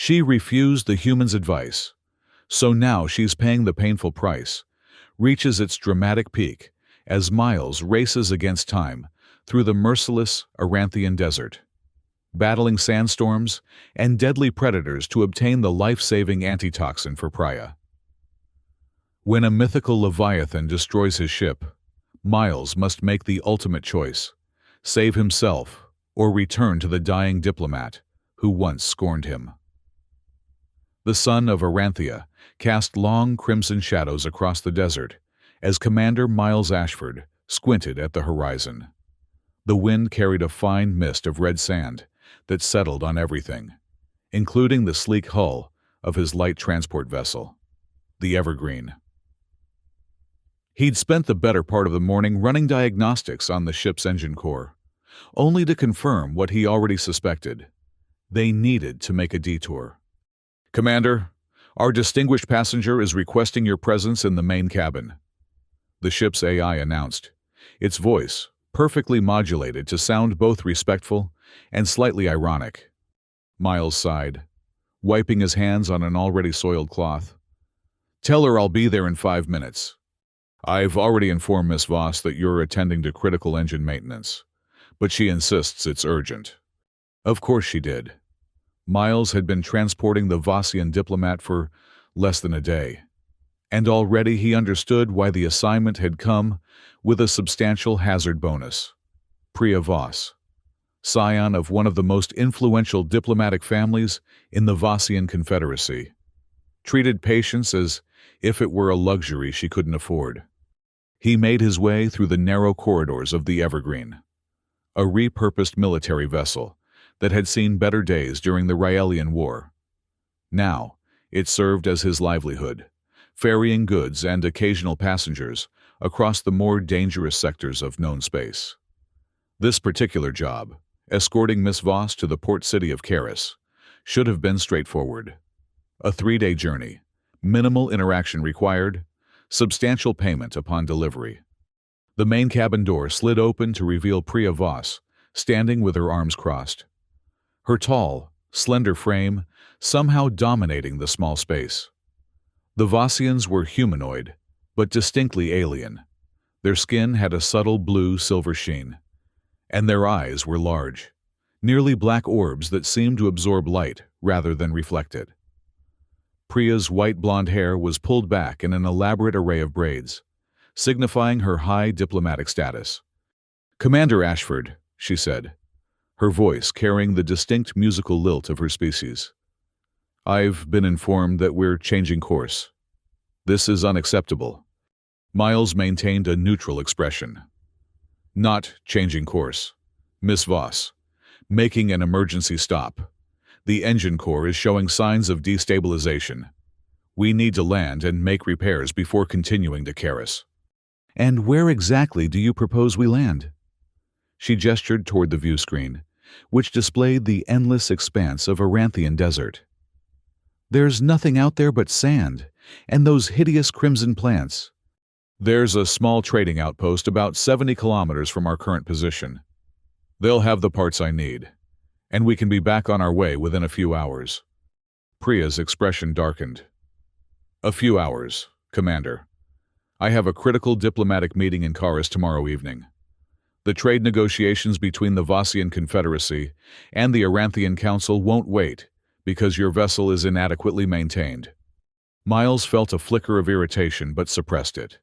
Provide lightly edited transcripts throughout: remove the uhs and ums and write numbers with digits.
She refused the human's advice, so now she's paying the painful price. Reaches its dramatic peak as Miles races against time through the merciless Aranthian desert, battling sandstorms and deadly predators to obtain the life-saving antitoxin for Priya. When a mythical Leviathan destroys his ship, Miles must make the ultimate choice: save himself or return to the dying diplomat who once scorned him. The sun of Aranthia cast long crimson shadows across the desert as Commander Miles Ashford squinted at the horizon. The wind carried a fine mist of red sand that settled on everything, including the sleek hull of his light transport vessel, the Evergreen. He'd spent the better part of the morning running diagnostics on the ship's engine core, only to confirm what he already suspected. They needed to make a detour. "Commander, our distinguished passenger is requesting your presence in the main cabin," the ship's AI announced, its voice perfectly modulated to sound both respectful and slightly ironic. Miles sighed, wiping his hands on an already soiled cloth. "Tell her I'll be there in 5 minutes. I've already informed Miss Voss that you're attending to critical engine maintenance, but she insists it's urgent." Of course she did. Miles had been transporting the Vossian diplomat for less than a day, and already he understood why the assignment had come with a substantial hazard bonus. Priya Voss, scion of one of the most influential diplomatic families in the Vossian Confederacy, treated patience as if it were a luxury she couldn't afford. He made his way through the narrow corridors of the Evergreen, a repurposed military vessel that had seen better days during the Raelian War. Now, it served as his livelihood, ferrying goods and occasional passengers across the more dangerous sectors of known space. This particular job, escorting Miss Voss to the port city of Karis, should have been straightforward. A 3-day journey, minimal interaction required, substantial payment upon delivery. The main cabin door slid open to reveal Priya Voss, standing with her arms crossed. Her tall, slender frame somehow dominating the small space. The Vossians were humanoid, but distinctly alien. Their skin had a subtle blue-silver sheen, and their eyes were large, nearly black orbs that seemed to absorb light rather than reflect it. Priya's white blonde hair was pulled back in an elaborate array of braids, signifying her high diplomatic status. "Commander Ashford," she said, her voice carrying the distinct musical lilt of her species. "I've been informed that we're changing course. This is unacceptable." Miles maintained a neutral expression. "Not changing course, Miss Voss. Making an emergency stop. The engine core is showing signs of destabilization. We need to land and make repairs before continuing to Karis." "And where exactly do you propose we land?" She gestured toward the view screen, which displayed the endless expanse of Aranthian desert. "There's nothing out there but sand, and those hideous crimson plants." "There's a small trading outpost about 70 kilometers from our current position. They'll have the parts I need, and we can be back on our way within a few hours." Priya's expression darkened. "A few hours, Commander. I have a critical diplomatic meeting in Karis tomorrow evening. The trade negotiations between the Vossian Confederacy and the Aranthian Council won't wait because your vessel is inadequately maintained." Miles felt a flicker of irritation but suppressed it.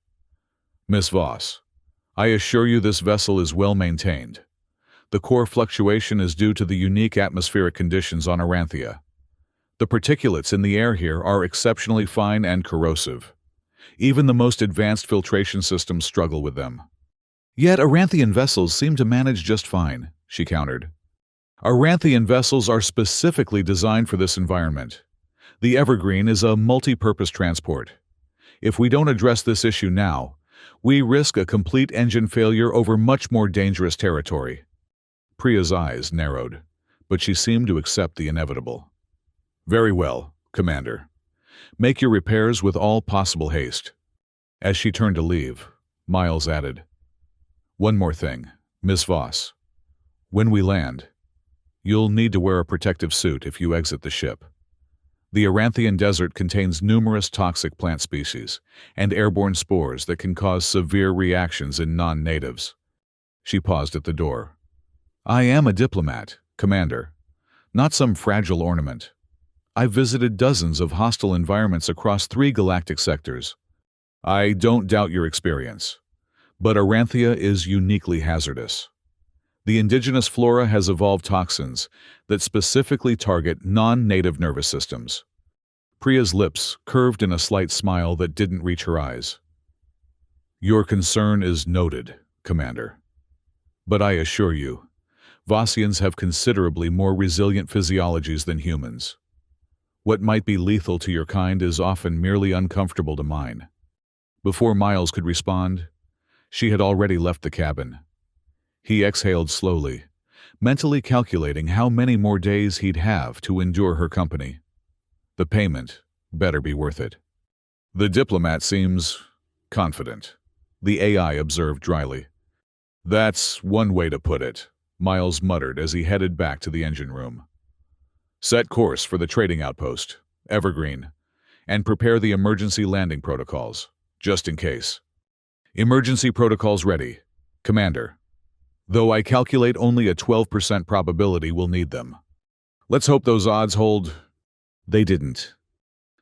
"Miss Voss, I assure you this vessel is well maintained. The core fluctuation is due to the unique atmospheric conditions on Aranthia. The particulates in the air here are exceptionally fine and corrosive. Even the most advanced filtration systems struggle with them." "Yet Aranthian vessels seem to manage just fine," she countered. "Aranthian vessels are specifically designed for this environment. The Evergreen is a multi-purpose transport. If we don't address this issue now, we risk a complete engine failure over much more dangerous territory." Priya's eyes narrowed, but she seemed to accept the inevitable. "Very well, Commander. Make your repairs with all possible haste." As she turned to leave, Miles added, "One more thing, Miss Voss. When we land, you'll need to wear a protective suit if you exit the ship. The Aranthian Desert contains numerous toxic plant species and airborne spores that can cause severe reactions in non-natives. She paused at the door. I am a diplomat, Commander, not some fragile ornament. I've visited dozens of hostile environments across 3 galactic sectors. I don't doubt your experience, but Aranthia is uniquely hazardous. The indigenous flora has evolved toxins that specifically target non-native nervous systems. Priya's lips curved in a slight smile that didn't reach her eyes. Your concern is noted, Commander. But I assure you, Vossians have considerably more resilient physiologies than humans. What might be lethal to your kind is often merely uncomfortable to mine. Before Miles could respond, she had already left the cabin. He exhaled slowly, mentally calculating how many more days he'd have to endure her company. The payment better be worth it. The diplomat seems confident, the AI observed dryly. That's one way to put it, Miles muttered as he headed back to the engine room. Set course for the trading outpost, Evergreen, and prepare the emergency landing protocols, just in case. Emergency protocols ready, Commander. Though I calculate only a 12% probability we'll need them. Let's hope those odds hold. They didn't.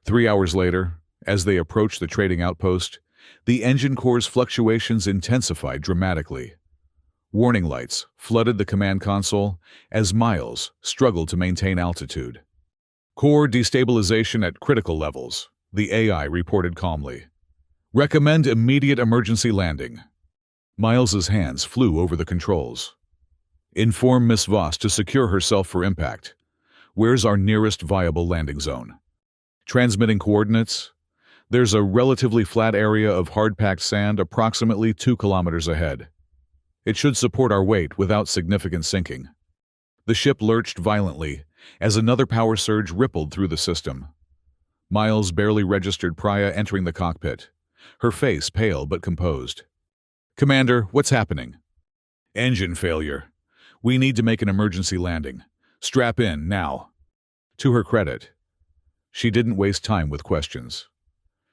3 hours later, as they approached the trading outpost, the engine core's fluctuations intensified dramatically. Warning lights flooded the command console as Miles struggled to maintain altitude. Core destabilization at critical levels, the AI reported calmly. Recommend immediate emergency landing. Miles's hands flew over the controls. Inform Miss Voss to secure herself for impact. Where's our nearest viable landing zone? Transmitting coordinates. There's a relatively flat area of hard-packed sand approximately 2 kilometers ahead. It should support our weight without significant sinking. The ship lurched violently as another power surge rippled through the system. Miles barely registered Priya entering the cockpit, her face pale but composed. Commander, what's happening? Engine failure. We need to make an emergency landing. Strap in, now. To her credit, she didn't waste time with questions.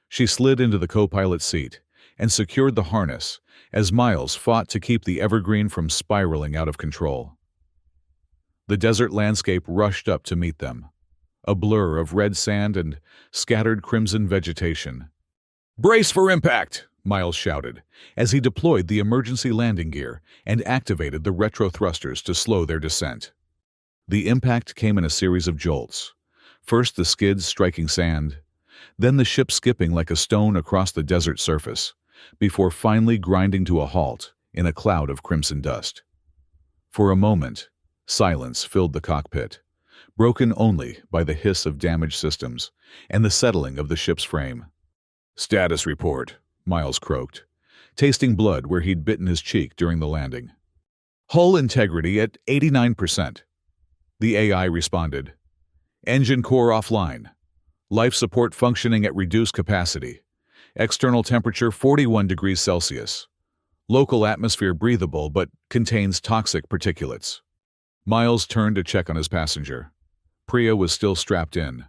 She slid into the co-pilot seat and secured the harness as Miles fought to keep the Evergreen from spiraling out of control. The desert landscape rushed up to meet them, a blur of red sand and scattered crimson vegetation. Brace for impact! Miles shouted as he deployed the emergency landing gear and activated the retro thrusters to slow their descent. The impact came in a series of jolts, first the skids striking sand, then the ship skipping like a stone across the desert surface, before finally grinding to a halt in a cloud of crimson dust. For a moment, silence filled the cockpit, broken only by the hiss of damaged systems and the settling of the ship's frame. Status report, Miles croaked, tasting blood where he'd bitten his cheek during the landing. Hull integrity at 89%. The AI responded. Engine core offline. Life support functioning at reduced capacity. External temperature 41 degrees Celsius. Local atmosphere breathable but contains toxic particulates. Miles turned to check on his passenger. Priya was still strapped in,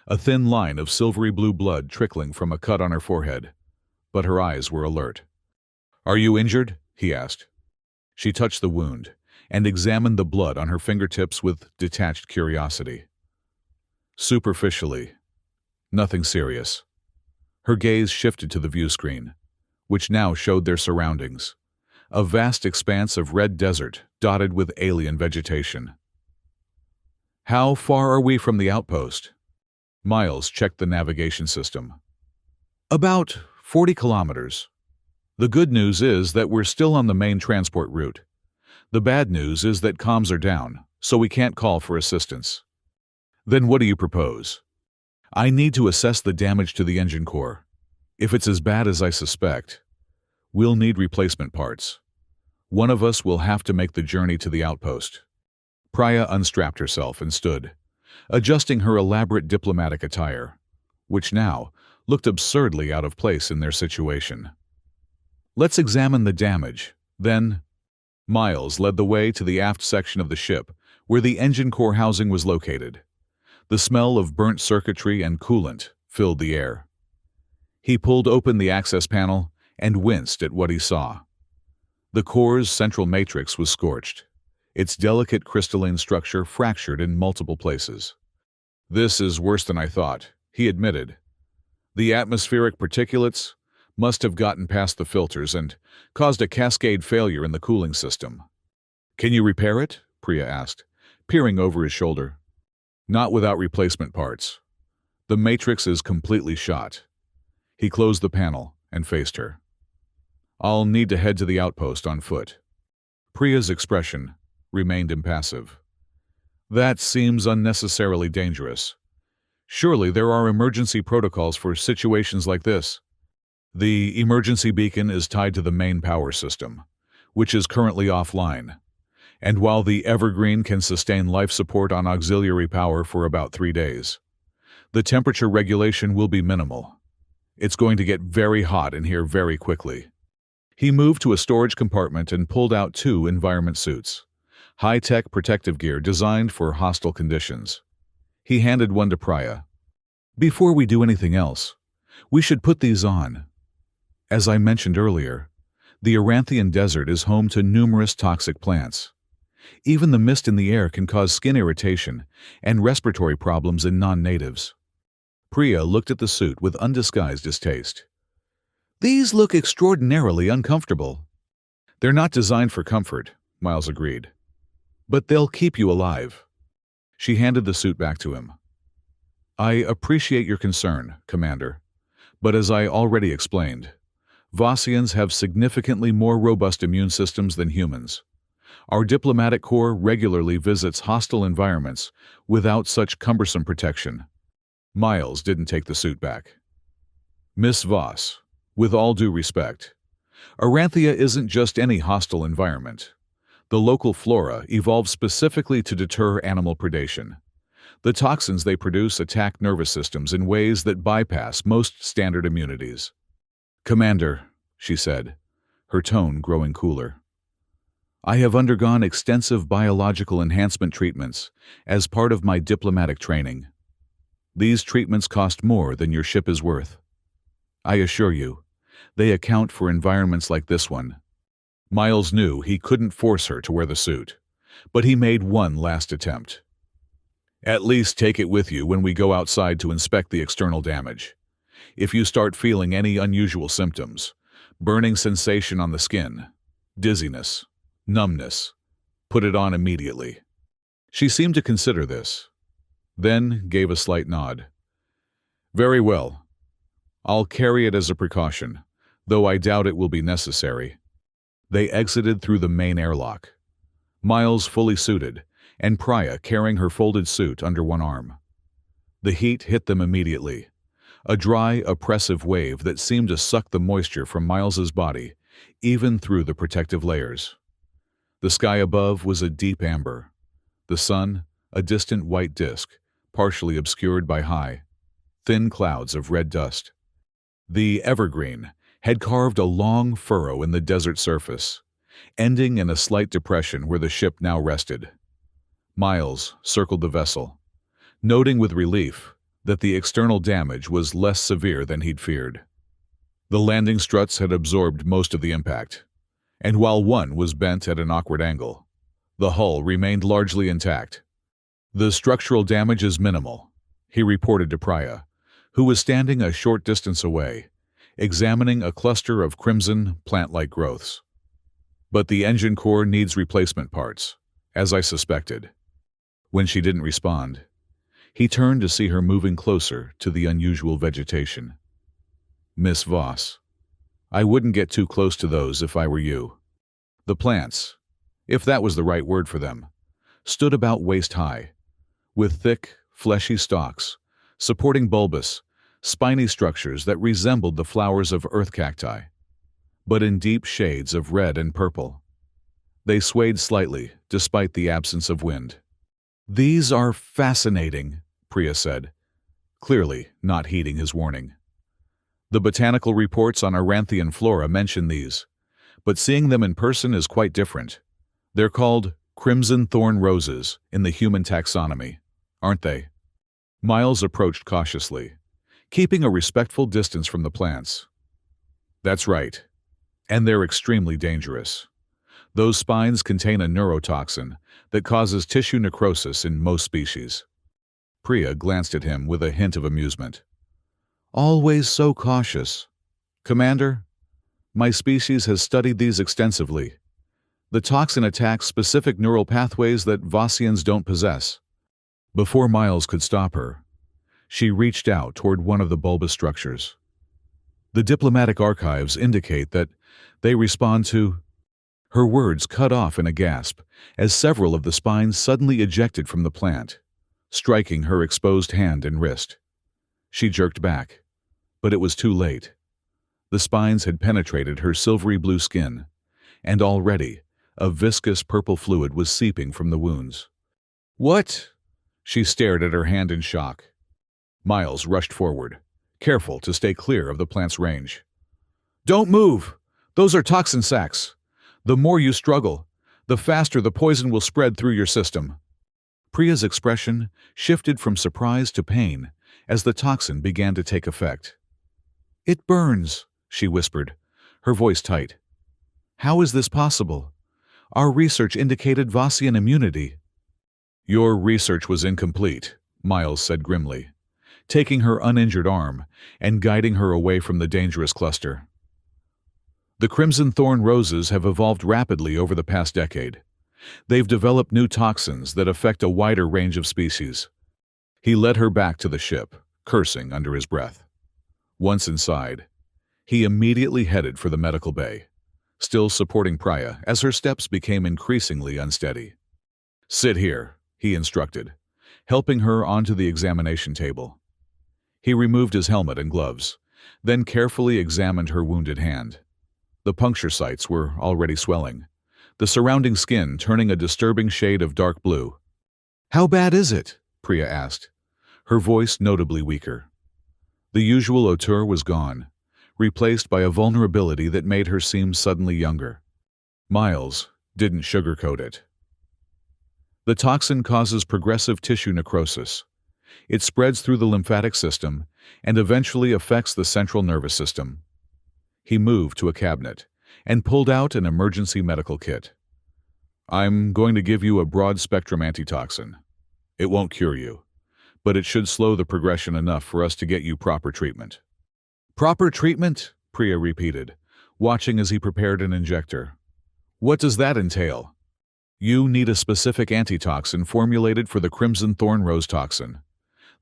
a thin line of silvery blue blood trickling from a cut on her forehead, but her eyes were alert. Are you injured? He asked. She touched the wound and examined the blood on her fingertips with detached curiosity. Superficially, nothing serious. Her gaze shifted to the view screen, which now showed their surroundings, a vast expanse of red desert dotted with alien vegetation. How far are we from the outpost? Miles checked the navigation system. About 40 kilometers. The good news is that we're still on the main transport route. The bad news is that comms are down, so we can't call for assistance. Then what do you propose? I need to assess the damage to the engine core. If it's as bad as I suspect, we'll need replacement parts. One of us will have to make the journey to the outpost. Priya unstrapped herself and stood, adjusting her elaborate diplomatic attire, which now looked absurdly out of place in their situation. Let's examine the damage, then. Miles led the way to the aft section of the ship, where the engine core housing was located. The smell of burnt circuitry and coolant filled the air. He pulled open the access panel and winced at what he saw. The core's central matrix was scorched, its delicate crystalline structure fractured in multiple places. "This is worse than I thought," he admitted. "The atmospheric particulates must have gotten past the filters and caused a cascade failure in the cooling system." "Can you repair it?" Priya asked, peering over his shoulder. "Not without replacement parts. The matrix is completely shot." He closed the panel and faced her. "I'll need to head to the outpost on foot." Priya's expression remained impassive. "That seems unnecessarily dangerous. Surely there are emergency protocols for situations like this." "The emergency beacon is tied to the main power system, which is currently offline. And while the Evergreen can sustain life support on auxiliary power for about 3 days, the temperature regulation will be minimal. It's going to get very hot in here very quickly." He moved to a storage compartment and pulled out 2 environment suits, high-tech protective gear designed for hostile conditions. He handed one to Priya. "Before we do anything else, we should put these on. As I mentioned earlier, the Aranthian desert is home to numerous toxic plants. Even the mist in the air can cause skin irritation and respiratory problems in non-natives." Priya looked at the suit with undisguised distaste. "These look extraordinarily uncomfortable." "They're not designed for comfort," Miles agreed. "But they'll keep you alive." She handed the suit back to him. "I appreciate your concern, Commander, but as I already explained, Vossians have significantly more robust immune systems than humans. Our diplomatic corps regularly visits hostile environments without such cumbersome protection." Miles didn't take the suit back. "Miss Voss, with all due respect, Aranthia isn't just any hostile environment. The local flora evolved specifically to deter animal predation. The toxins they produce attack nervous systems in ways that bypass most standard immunities." "Commander," she said, her tone growing cooler, "I have undergone extensive biological enhancement treatments as part of my diplomatic training. These treatments cost more than your ship is worth. I assure you, they account for environments like this one." Miles knew he couldn't force her to wear the suit, but he made one last attempt. "At least take it with you when we go outside to inspect the external damage. If you start feeling any unusual symptoms, burning sensation on the skin, dizziness, numbness, put it on immediately." She seemed to consider this, then gave a slight nod. "Very well. I'll carry it as a precaution, though I doubt it will be necessary." They exited through the main airlock, Miles fully suited, and Priya carrying her folded suit under one arm. The heat hit them immediately, a dry, oppressive wave that seemed to suck the moisture from Miles's body, even through the protective layers. The sky above was a deep amber, the sun a distant white disk, partially obscured by high, thin clouds of red dust. The Evergreen had carved a long furrow in the desert surface, ending in a slight depression where the ship now rested. Miles circled the vessel, noting with relief that the external damage was less severe than he'd feared. The landing struts had absorbed most of the impact, and while one was bent at an awkward angle, the hull remained largely intact. "The structural damage is minimal," he reported to Priya, who was standing a short distance away, examining a cluster of crimson, plant-like growths. "But the engine core needs replacement parts, as I suspected." When she didn't respond, he turned to see her moving closer to the unusual vegetation. "Miss Voss, I wouldn't get too close to those if I were you." The plants, if that was the right word for them, stood about waist-high, with thick, fleshy stalks, supporting bulbous, spiny structures that resembled the flowers of earth cacti, but in deep shades of red and purple. They swayed slightly, despite the absence of wind. "These are fascinating," Priya said, clearly not heeding his warning. "The botanical reports on Aranthian flora mention these, but seeing them in person is quite different. They're called crimson thorn roses in the human taxonomy, aren't they?" Miles approached cautiously, keeping a respectful distance from the plants. That's right. And they're extremely dangerous. Those spines contain a neurotoxin that causes tissue necrosis in most species. Priya glanced at him with a hint of amusement. Always so cautious. Commander, my species has studied these extensively. The toxin attacks specific neural pathways that Vossians don't possess. Before Miles could stop her, she reached out toward one of the bulbous structures. The diplomatic archives indicate that they respond to... Her words cut off in a gasp as several of the spines suddenly ejected from the plant, striking her exposed hand and wrist. She jerked back, but it was too late. The spines had penetrated her silvery blue skin, and already a viscous purple fluid was seeping from the wounds. What? She stared at her hand in shock. Miles rushed forward, careful to stay clear of the plant's range. Don't move! Those are toxin sacs. The more you struggle, the faster the poison will spread through your system. Priya's expression shifted from surprise to pain as the toxin began to take effect. It burns, she whispered, her voice tight. How is this possible? Our research indicated Vossian immunity. Your research was incomplete, Miles said grimly, taking her uninjured arm and guiding her away from the dangerous cluster. The crimson thorn roses have evolved rapidly over the past decade. They've developed new toxins that affect a wider range of species. He led her back to the ship, cursing under his breath. Once inside, he immediately headed for the medical bay, still supporting Priya as her steps became increasingly unsteady. Sit here, he instructed, helping her onto the examination table. He removed his helmet and gloves, then carefully examined her wounded hand. The puncture sites were already swelling, the surrounding skin turning a disturbing shade of dark blue. How bad is it? Priya asked, her voice notably weaker. The usual hauteur was gone, replaced by a vulnerability that made her seem suddenly younger. Miles didn't sugarcoat it. The toxin causes progressive tissue necrosis. It spreads through the lymphatic system and eventually affects the central nervous system. He moved to a cabinet and pulled out an emergency medical kit. I'm going to give you a broad-spectrum antitoxin. It won't cure you, but it should slow the progression enough for us to get you proper treatment. Proper treatment? Priya repeated, watching as he prepared an injector. What does that entail? You need a specific antitoxin formulated for the crimson thorn rose toxin.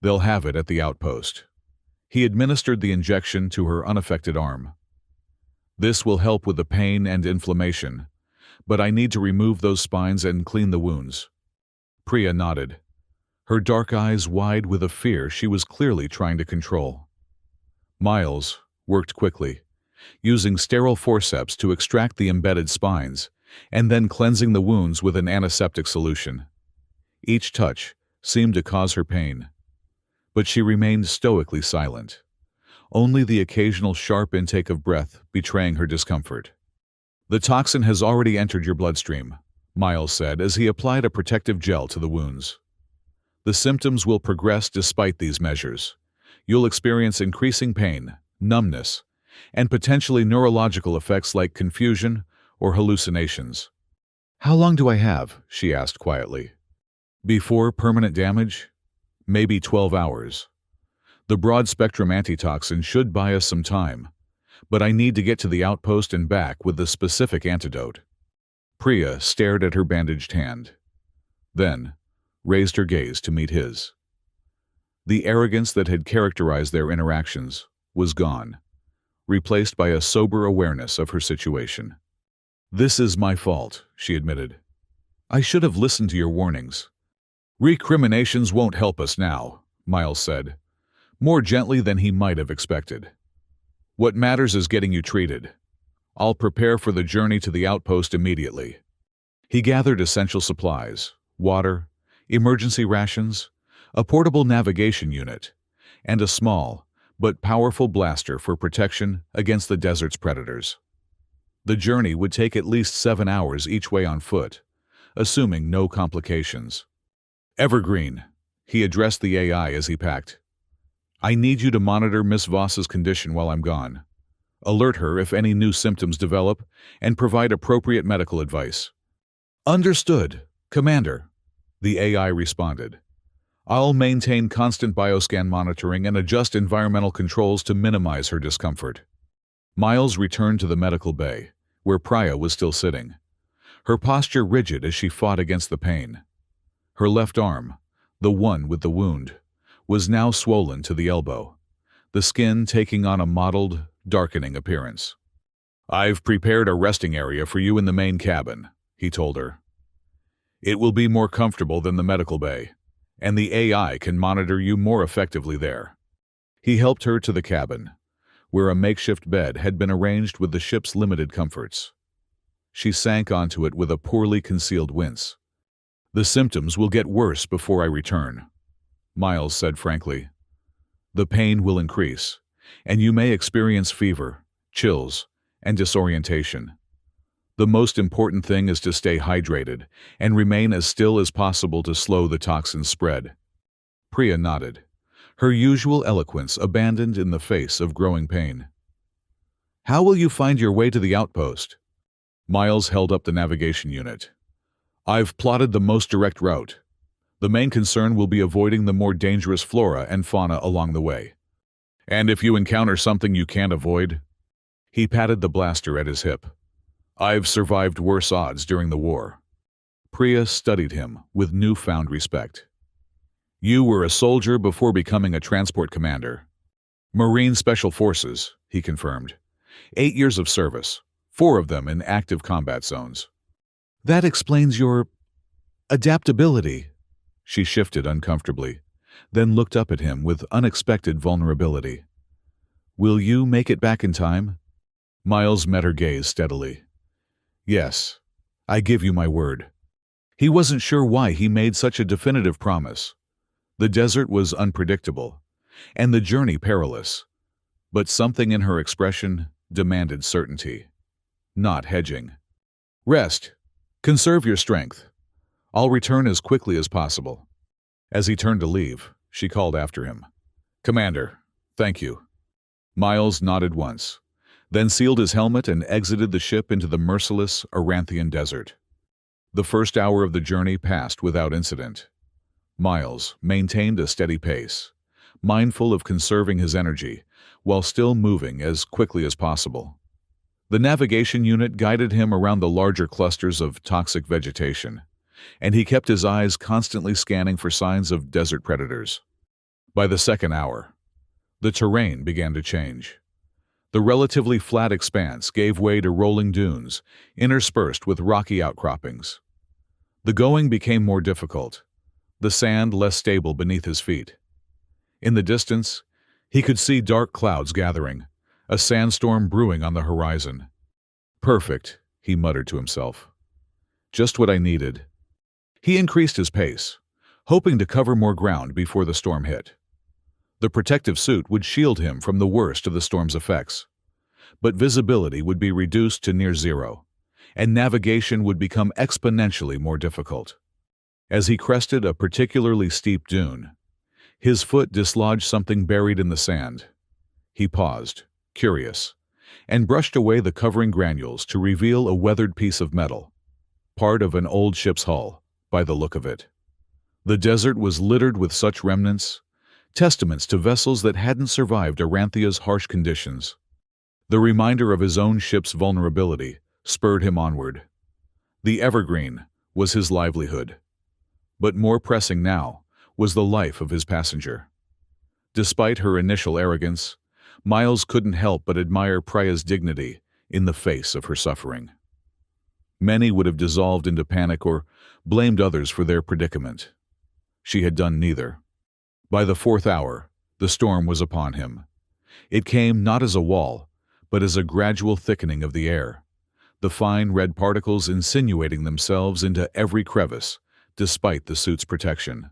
They'll have it at the outpost. He administered the injection to her unaffected arm. This will help with the pain and inflammation, but I need to remove those spines and clean the wounds. Priya nodded, her dark eyes wide with a fear she was clearly trying to control. Miles worked quickly, using sterile forceps to extract the embedded spines and then cleansing the wounds with an antiseptic solution. Each touch seemed to cause her pain, but she remained stoically silent, only the occasional sharp intake of breath betraying her discomfort. The toxin has already entered your bloodstream, Miles said as he applied a protective gel to the wounds. The symptoms will progress despite these measures. You'll experience increasing pain, numbness, and potentially neurological effects like confusion or hallucinations. How long do I have? She asked quietly. Before permanent damage? Maybe 12 hours. The broad-spectrum antitoxin should buy us some time, but I need to get to the outpost and back with the specific antidote. Priya stared at her bandaged hand, then raised her gaze to meet his. The arrogance that had characterized their interactions was gone, replaced by a sober awareness of her situation. This is my fault, she admitted. I should have listened to your warnings. Recriminations won't help us now, Miles said, more gently than he might have expected. What matters is getting you treated. I'll prepare for the journey to the outpost immediately. He gathered essential supplies, water, emergency rations, a portable navigation unit, and a small but powerful blaster for protection against the desert's predators. The journey would take at least 7 hours each way on foot, assuming no complications. Evergreen, He addressed the AI as he packed. I need you to monitor Miss Voss's condition while I'm gone. Alert her if any new symptoms develop, and provide appropriate medical advice. Understood, Commander, the AI responded. I'll maintain constant bioscan monitoring and adjust environmental controls to minimize her discomfort. Miles returned to the medical bay, where Priya was still sitting, her posture rigid as she fought against the pain. Her left arm, the one with the wound, was now swollen to the elbow, the skin taking on a mottled, darkening appearance. I've prepared a resting area for you in the main cabin, he told her. It will be more comfortable than the medical bay, and the AI can monitor you more effectively there. He helped her to the cabin, where a makeshift bed had been arranged with the ship's limited comforts. She sank onto it with a poorly concealed wince. The symptoms will get worse before I return, Miles said frankly. The pain will increase, and you may experience fever, chills, and disorientation. The most important thing is to stay hydrated and remain as still as possible to slow the toxin's spread. Priya nodded, her usual eloquence abandoned in the face of growing pain. How will you find your way to the outpost? Miles held up the navigation unit. I've plotted the most direct route. The main concern will be avoiding the more dangerous flora and fauna along the way. And if you encounter something you can't avoid? He patted the blaster at his hip. I've survived worse odds during the war. Priya studied him with newfound respect. You were a soldier before becoming a transport commander. Marine Special Forces, he confirmed. 8 years of service, 4 of them in active combat zones. That explains your adaptability. She shifted uncomfortably, then looked up at him with unexpected vulnerability. Will you make it back in time? Miles met her gaze steadily. Yes, I give you my word. He wasn't sure why he made such a definitive promise. The desert was unpredictable, and the journey perilous, but something in her expression demanded certainty, not hedging. Rest. Conserve your strength. I'll return as quickly as possible. As he turned to leave, she called after him. Commander, thank you. Miles nodded once, then sealed his helmet and exited the ship into the merciless Aranthian desert. The first hour of the journey passed without incident. Miles maintained a steady pace, mindful of conserving his energy, while still moving as quickly as possible. The navigation unit guided him around the larger clusters of toxic vegetation, and he kept his eyes constantly scanning for signs of desert predators. By the second hour, the terrain began to change. The relatively flat expanse gave way to rolling dunes, interspersed with rocky outcroppings. The going became more difficult, the sand less stable beneath his feet. In the distance, he could see dark clouds gathering, a sandstorm brewing on the horizon. Perfect, he muttered to himself. Just what I needed. He increased his pace, hoping to cover more ground before the storm hit. The protective suit would shield him from the worst of the storm's effects, but visibility would be reduced to near zero, and navigation would become exponentially more difficult. As he crested a particularly steep dune, his foot dislodged something buried in the sand. He paused, curious, and brushed away the covering granules to reveal a weathered piece of metal, part of an old ship's hull, by the look of it. The desert was littered with such remnants, testaments to vessels that hadn't survived Aranthia's harsh conditions. The reminder of his own ship's vulnerability spurred him onward. The Evergreen was his livelihood, but more pressing now was the life of his passenger. Despite her initial arrogance, Miles couldn't help but admire Priya's dignity in the face of her suffering. Many would have dissolved into panic or blamed others for their predicament. She had done neither. By the 4th hour, the storm was upon him. It came not as a wall, but as a gradual thickening of the air, the fine red particles insinuating themselves into every crevice, despite the suit's protection.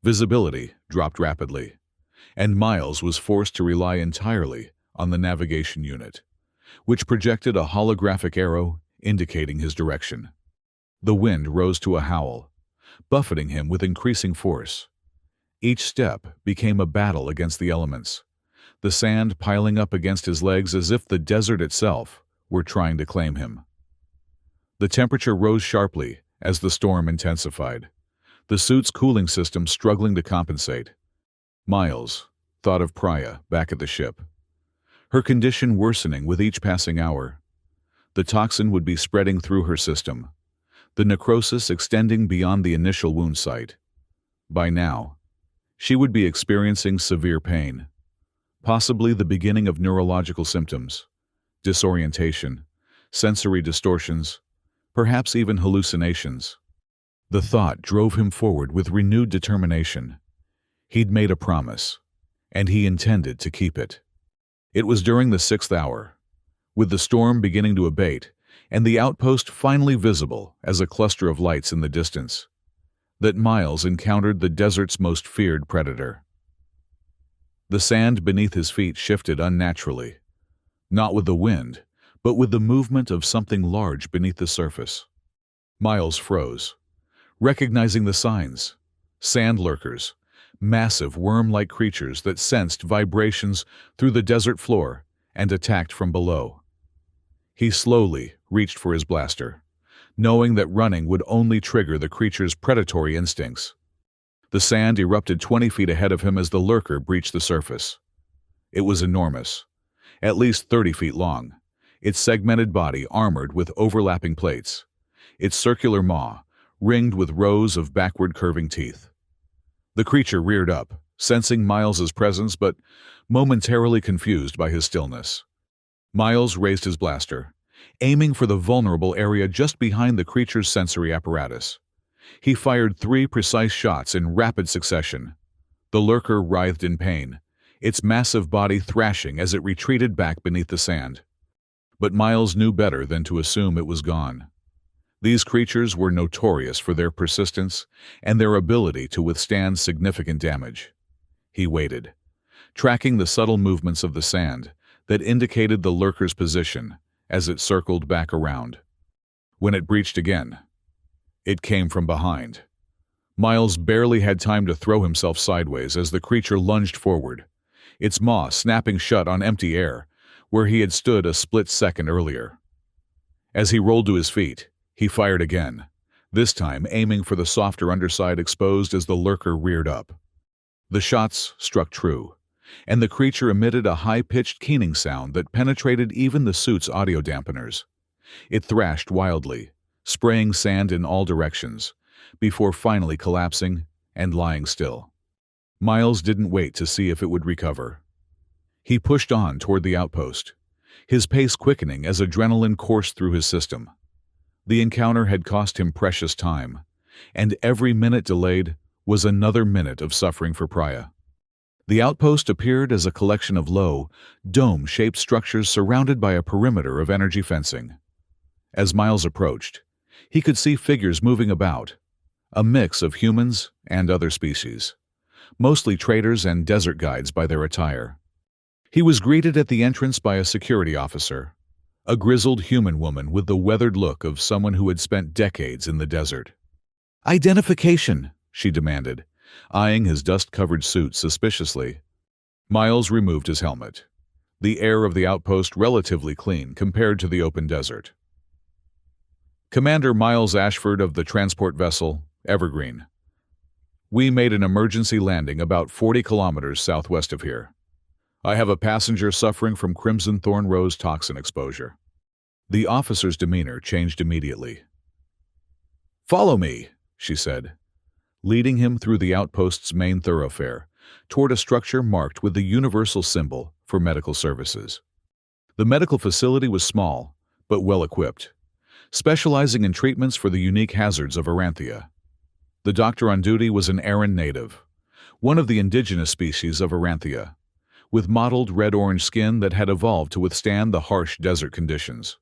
Visibility dropped rapidly, and Miles was forced to rely entirely on the navigation unit, which projected a holographic arrow indicating his direction. The wind rose to a howl, buffeting him with increasing force, Each step became a battle against the elements, the sand piling up against his legs as if the desert itself were trying to claim him. The temperature rose sharply as the storm intensified, the suit's cooling system struggling to compensate. Miles thought of Priya back at the ship, her condition worsening with each passing hour. The toxin would be spreading through her system, the necrosis extending beyond the initial wound site. By now, she would be experiencing severe pain, possibly the beginning of neurological symptoms, disorientation, sensory distortions, perhaps even hallucinations. The thought drove him forward with renewed determination. He'd made a promise, and he intended to keep it. It was during the 6th hour, with the storm beginning to abate and the outpost finally visible as a cluster of lights in the distance, that Miles encountered the desert's most feared predator. The sand beneath his feet shifted unnaturally, not with the wind, but with the movement of something large beneath the surface. Miles froze, recognizing the signs: sand lurkers, massive worm-like creatures that sensed vibrations through the desert floor and attacked from below. He slowly reached for his blaster, knowing that running would only trigger the creature's predatory instincts. The sand erupted 20 feet ahead of him as the lurker breached the surface. It was enormous, at least 30 feet long, its segmented body armored with overlapping plates, its circular maw ringed with rows of backward-curving teeth. The creature reared up, sensing Miles's presence but momentarily confused by his stillness. Miles raised his blaster, aiming for the vulnerable area just behind the creature's sensory apparatus. He fired 3 precise shots in rapid succession. The lurker writhed in pain, its massive body thrashing as it retreated back beneath the sand. But Miles knew better than to assume it was gone. These creatures were notorious for their persistence and their ability to withstand significant damage. He waited, tracking the subtle movements of the sand that indicated the lurker's position as it circled back around. When it breached again, it came from behind. Miles barely had time to throw himself sideways as the creature lunged forward, its maw snapping shut on empty air where he had stood a split second earlier. As he rolled to his feet, he fired again, this time aiming for the softer underside exposed as the lurker reared up. The shots struck true, and the creature emitted a high-pitched keening sound that penetrated even the suit's audio dampeners. It thrashed wildly, spraying sand in all directions, before finally collapsing and lying still. Miles didn't wait to see if it would recover. He pushed on toward the outpost, his pace quickening as adrenaline coursed through his system. The encounter had cost him precious time, and every minute delayed was another minute of suffering for Priya. The outpost appeared as a collection of low, dome-shaped structures surrounded by a perimeter of energy fencing. As Miles approached, he could see figures moving about, a mix of humans and other species, mostly traders and desert guides by their attire. He was greeted at the entrance by a security officer, a grizzled human woman with the weathered look of someone who had spent decades in the desert. "Identification," she demanded, eyeing his dust-covered suit suspiciously. Miles removed his helmet, the air of the outpost relatively clean compared to the open desert. "Commander Miles Ashford of the transport vessel, Evergreen. We made an emergency landing about 40 kilometers southwest of here. I have a passenger suffering from Crimson Thorn Rose toxin exposure." The officer's demeanor changed immediately. "Follow me," she said, leading him through the outpost's main thoroughfare, toward a structure marked with the universal symbol for medical services. The medical facility was small, but well-equipped, specializing in treatments for the unique hazards of Aranthia. The doctor on duty was an Aran native, one of the indigenous species of Aranthia, with mottled red-orange skin that had evolved to withstand the harsh desert conditions.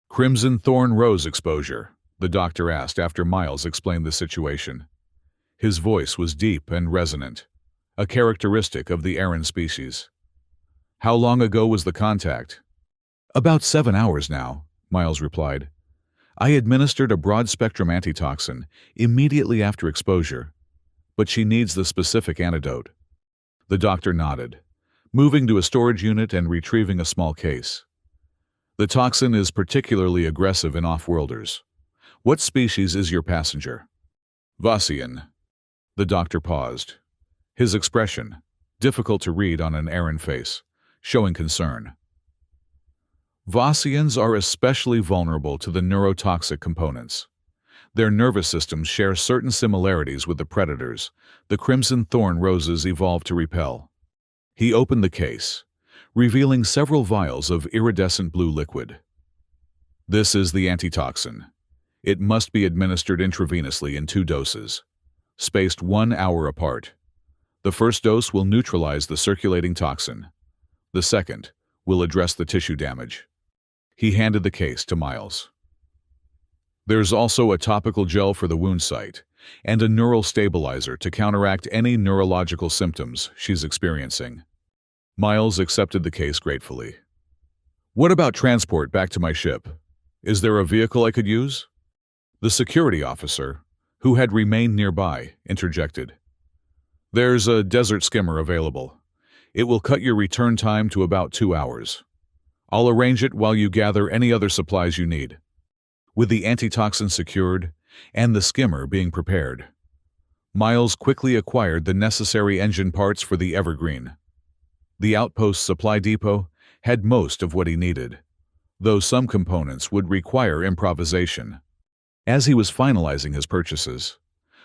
"Crimson Thorn Rose exposure," the doctor asked after Miles explained the situation. His voice was deep and resonant, a characteristic of the Aran species. "How long ago was the contact?" "About 7 hours now," Miles replied. "I administered a broad-spectrum antitoxin immediately after exposure. but she needs the specific antidote. The doctor nodded, moving to a storage unit and retrieving a small case. The toxin is particularly aggressive in off-worlders. What species is your passenger? Vossian. The doctor paused. His expression, difficult to read on an Aran face, showing concern. Vossians are especially vulnerable to the neurotoxic components. Their nervous systems share certain similarities with the predators the crimson thorn roses evolved to repel. He opened the case, revealing several vials of iridescent blue liquid. This is the antitoxin. It must be administered intravenously in 2 doses, spaced 1 hour apart. The first dose will neutralize the circulating toxin. The second will address the tissue damage. He handed the case to Miles. There's also a topical gel for the wound site and a neural stabilizer to counteract any neurological symptoms she's experiencing. Miles accepted the case gratefully. What about transport back to my ship? Is there a vehicle I could use? The security officer, who had remained nearby, interjected. There's a desert skimmer available. It will cut your return time to about 2 hours. I'll arrange it while you gather any other supplies you need. With the antitoxin secured and the skimmer being prepared, Miles quickly acquired the necessary engine parts for the Evergreen. The outpost supply depot had most of what he needed, though some components would require improvisation. As he was finalizing his purchases,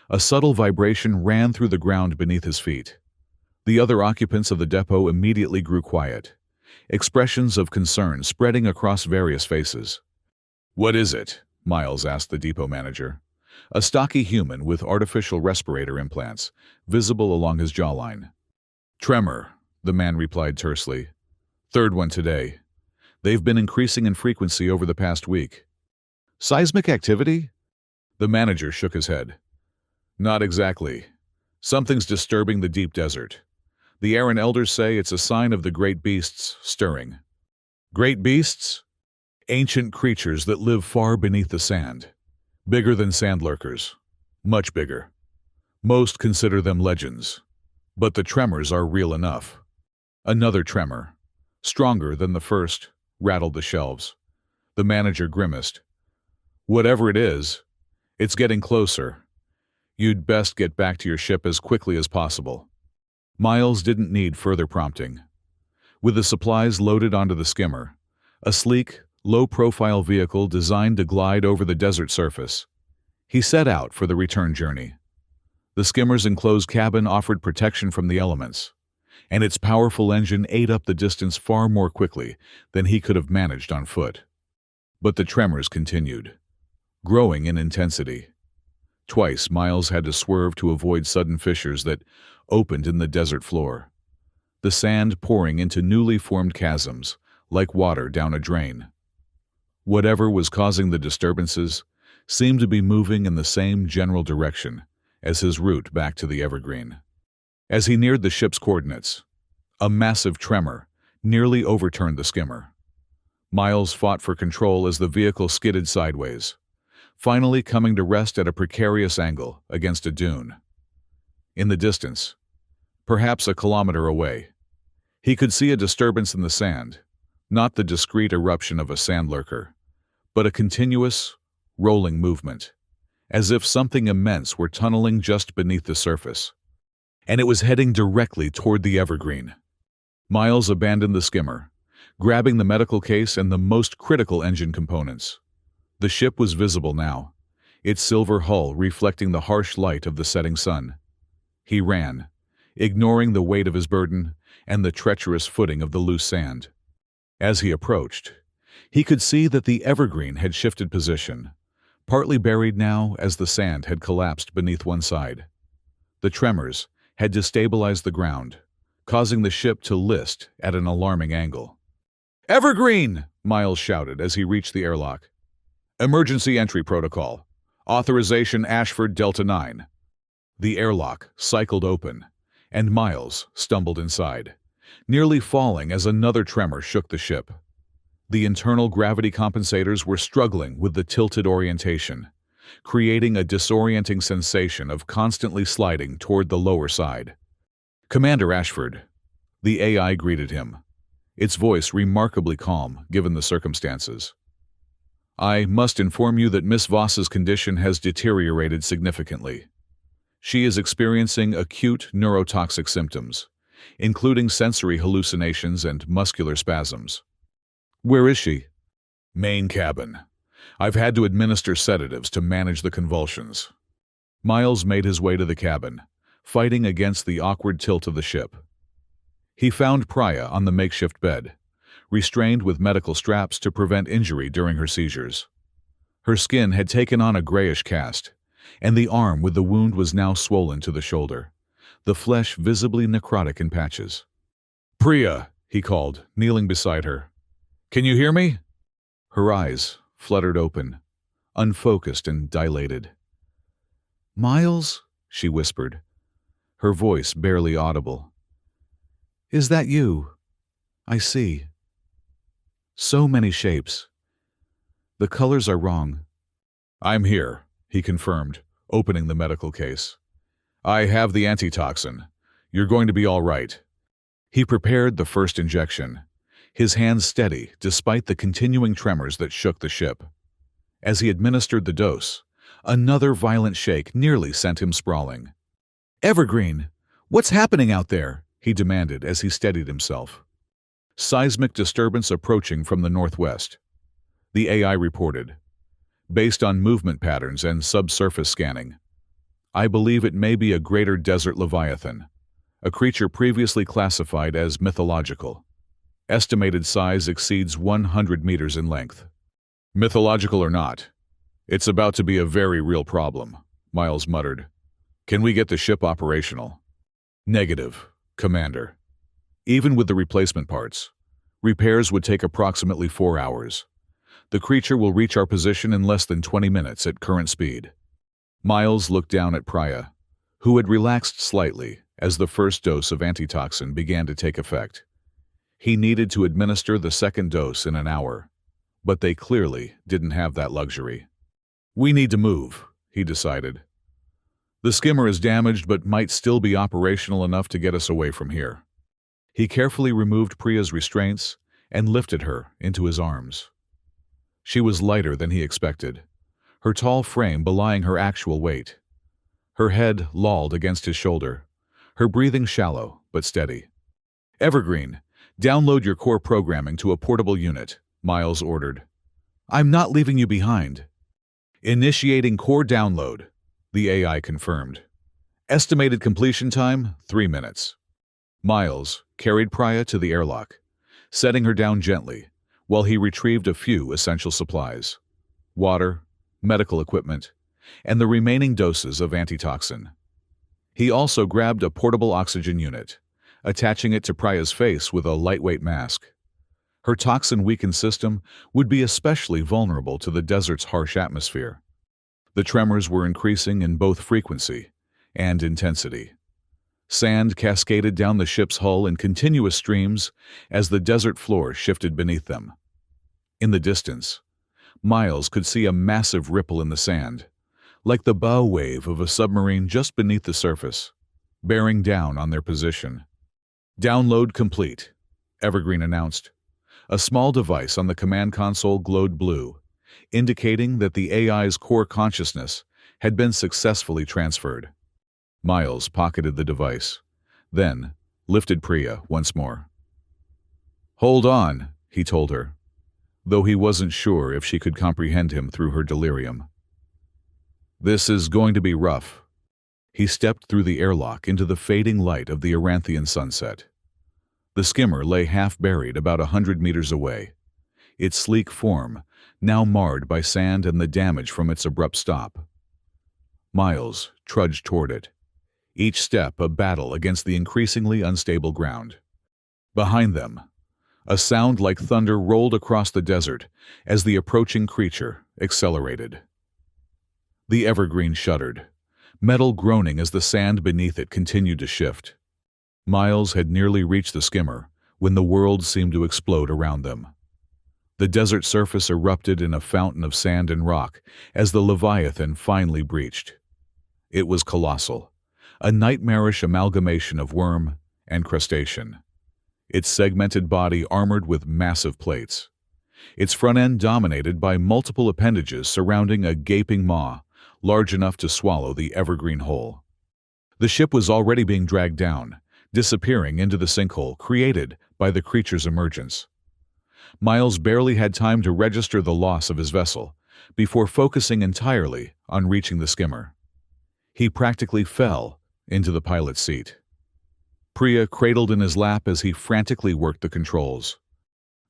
a subtle vibration ran through the ground beneath his feet. The other occupants of the depot immediately grew quiet, expressions of concern spreading across various faces. What is it? Miles asked the depot manager, a stocky human with artificial respirator implants visible along his jawline. Tremor, the man replied tersely. 3rd one today. They've been increasing in frequency over the past week. Seismic activity? The manager shook his head. Not exactly. Something's disturbing the deep desert. The Aran elders say it's a sign of the great beasts stirring. Great beasts? Ancient creatures that live far beneath the sand. Bigger than sand lurkers. Much bigger. Most consider them legends. But the tremors are real enough. Another tremor, stronger than the first, rattled the shelves. The manager grimaced. Whatever it is, it's getting closer. You'd best get back to your ship as quickly as possible. Miles didn't need further prompting. With the supplies loaded onto the skimmer, a sleek, low-profile vehicle designed to glide over the desert surface, he set out for the return journey. The skimmer's enclosed cabin offered protection from the elements, and its powerful engine ate up the distance far more quickly than he could have managed on foot. But the tremors continued, growing in intensity. Twice, Miles had to swerve to avoid sudden fissures that opened in the desert floor, the sand pouring into newly formed chasms, like water down a drain. Whatever was causing the disturbances seemed to be moving in the same general direction as his route back to the Evergreen. As he neared the ship's coordinates, a massive tremor nearly overturned the skimmer. Miles fought for control as the vehicle skidded sideways, finally coming to rest at a precarious angle against a dune. In the distance, perhaps a kilometer away, he could see a disturbance in the sand, not the discrete eruption of a sand lurker, but a continuous, rolling movement, as if something immense were tunneling just beneath the surface. And it was heading directly toward the Evergreen. Miles abandoned the skimmer, grabbing the medical case and the most critical engine components. The ship was visible now, its silver hull reflecting the harsh light of the setting sun. He ran, ignoring the weight of his burden and the treacherous footing of the loose sand. As he approached, he could see that the Evergreen had shifted position, partly buried now as the sand had collapsed beneath one side. The tremors had destabilized the ground, causing the ship to list at an alarming angle. "Evergreen!" Miles shouted as he reached the airlock. "Emergency entry protocol. Authorization Ashford Delta 9. The airlock cycled open, and Miles stumbled inside, nearly falling as another tremor shook the ship. The internal gravity compensators were struggling with the tilted orientation, creating a disorienting sensation of constantly sliding toward the lower side. "Commander Ashford," the AI greeted him, its voice remarkably calm given the circumstances. "I must inform you that Miss Voss's condition has deteriorated significantly. She is experiencing acute neurotoxic symptoms, including sensory hallucinations and muscular spasms." "Where is she?" "Main cabin. I've had to administer sedatives to manage the convulsions." Miles made his way to the cabin, fighting against the awkward tilt of the ship. He found Priya on the makeshift bed, restrained with medical straps to prevent injury during her seizures. Her skin had taken on a grayish cast, and the arm with the wound was now swollen to the shoulder, the flesh visibly necrotic in patches. "Priya," he called, kneeling beside her. "Can you hear me?" Her eyes fluttered open, unfocused and dilated. "Miles?" she whispered, her voice barely audible. "Is that you? I see. So many shapes. The colors are wrong." "I'm here," he confirmed, opening the medical case. "I have the antitoxin. You're going to be all right." He prepared the first injection, his hands steady despite the continuing tremors that shook the ship. As he administered the dose, another violent shake nearly sent him sprawling. "Evergreen, what's happening out there?" he demanded as he steadied himself. "Seismic disturbance approaching from the northwest," the AI reported, based on movement patterns and subsurface scanning. "I believe it may be a greater desert leviathan, a creature previously classified as mythological. Estimated size exceeds 100 meters in length." "Mythological or not, it's about to be a very real problem," Miles muttered. "Can we get the ship operational?" "Negative, Commander. Even with the replacement parts, repairs would take approximately 4 hours. The creature will reach our position in less than 20 minutes at current speed." Miles looked down at Priya, who had relaxed slightly as the first dose of antitoxin began to take effect. He needed to administer the second dose in an hour, but they clearly didn't have that luxury. "We need to move," he decided. "The skimmer is damaged but might still be operational enough to get us away from here." He carefully removed Priya's restraints and lifted her into his arms. She was lighter than he expected, her tall frame belying her actual weight. Her head lolled against his shoulder, her breathing shallow but steady. "Evergreen, download your core programming to a portable unit," Miles ordered. "I'm not leaving you behind." "Initiating core download," the AI confirmed. "Estimated completion time, 3 minutes." Miles carried Priya to the airlock, setting her down gently while he retrieved a few essential supplies: water, medical equipment, and the remaining doses of antitoxin. He also grabbed a portable oxygen unit, attaching it to Priya's face with a lightweight mask. Her toxin-weakened system would be especially vulnerable to the desert's harsh atmosphere. The tremors were increasing in both frequency and intensity. Sand cascaded down the ship's hull in continuous streams as the desert floor shifted beneath them. In the distance, Miles could see a massive ripple in the sand, like the bow wave of a submarine just beneath the surface, bearing down on their position. "Download complete," Evergreen announced. A small device on the command console glowed blue, indicating that the AI's core consciousness had been successfully transferred. Miles pocketed the device, then lifted Priya once more. "Hold on," he told her, though he wasn't sure if she could comprehend him through her delirium. "This is going to be rough." He stepped through the airlock into the fading light of the Aranthian sunset. The skimmer lay half-buried about 100 meters away, its sleek form now marred by sand and the damage from its abrupt stop. Miles trudged toward it, each step a battle against the increasingly unstable ground. Behind them, a sound like thunder rolled across the desert as the approaching creature accelerated. The Evergreen shuddered, metal groaning as the sand beneath it continued to shift. Miles had nearly reached the skimmer when the world seemed to explode around them. The desert surface erupted in a fountain of sand and rock as the Leviathan finally breached. It was colossal, a nightmarish amalgamation of worm and crustacean, its segmented body armored with massive plates, its front end dominated by multiple appendages surrounding a gaping maw large enough to swallow the evergreen whole. The ship was already being dragged down, disappearing into the sinkhole created by the creature's emergence. Miles barely had time to register the loss of his vessel before focusing entirely on reaching the skimmer. He practically fell into the pilot's seat. Priya cradled in his lap as he frantically worked the controls.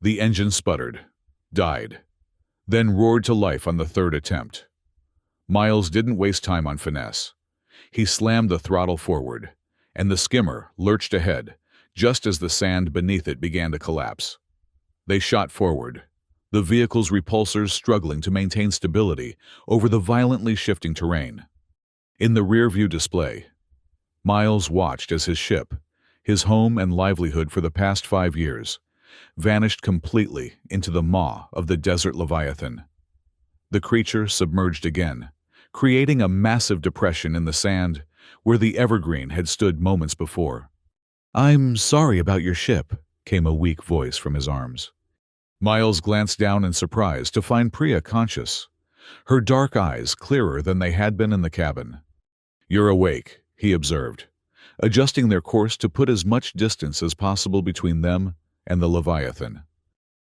The engine sputtered, died, then roared to life on the third attempt. Miles didn't waste time on finesse. He slammed the throttle forward, and the skimmer lurched ahead just as the sand beneath it began to collapse. They shot forward, the vehicle's repulsors struggling to maintain stability over the violently shifting terrain. In the rear-view display, Miles watched as his ship, his home and livelihood for the past 5 years, vanished completely into the maw of the desert Leviathan. The creature submerged again, creating a massive depression in the sand where the evergreen had stood moments before. "I'm sorry about your ship," came a weak voice from his arms. Miles glanced down in surprise to find Priya conscious, her dark eyes clearer than they had been in the cabin. "You're awake," he observed, adjusting their course to put as much distance as possible between them and the Leviathan.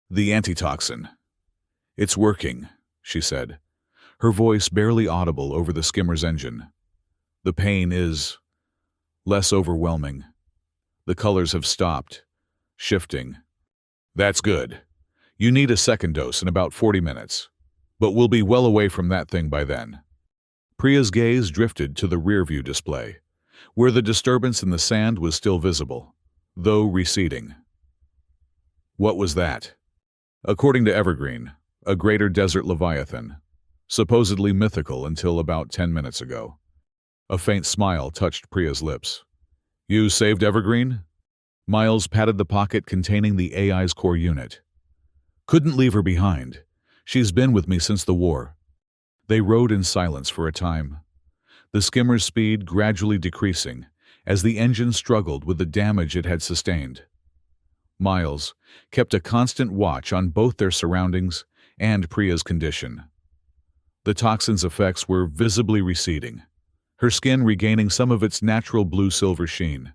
"The antitoxin. It's working," she said, her voice barely audible over the skimmer's engine. "The pain is less overwhelming. The colors have stopped shifting." "That's good. You need a second dose in about 40 minutes, but we'll be well away from that thing by then." Priya's gaze drifted to the rear-view display, where the disturbance in the sand was still visible, though receding. What was that? According to Evergreen, a greater desert leviathan, supposedly mythical until about 10 minutes ago. A faint smile touched Priya's lips. "You saved Evergreen?" Miles patted the pocket containing the AI's core unit. "Couldn't leave her behind. She's been with me since the war." They rode in silence for a time, the skimmer's speed gradually decreasing as the engine struggled with the damage it had sustained. Miles kept a constant watch on both their surroundings and Priya's condition. The toxin's effects were visibly receding, her skin regaining some of its natural blue-silver sheen,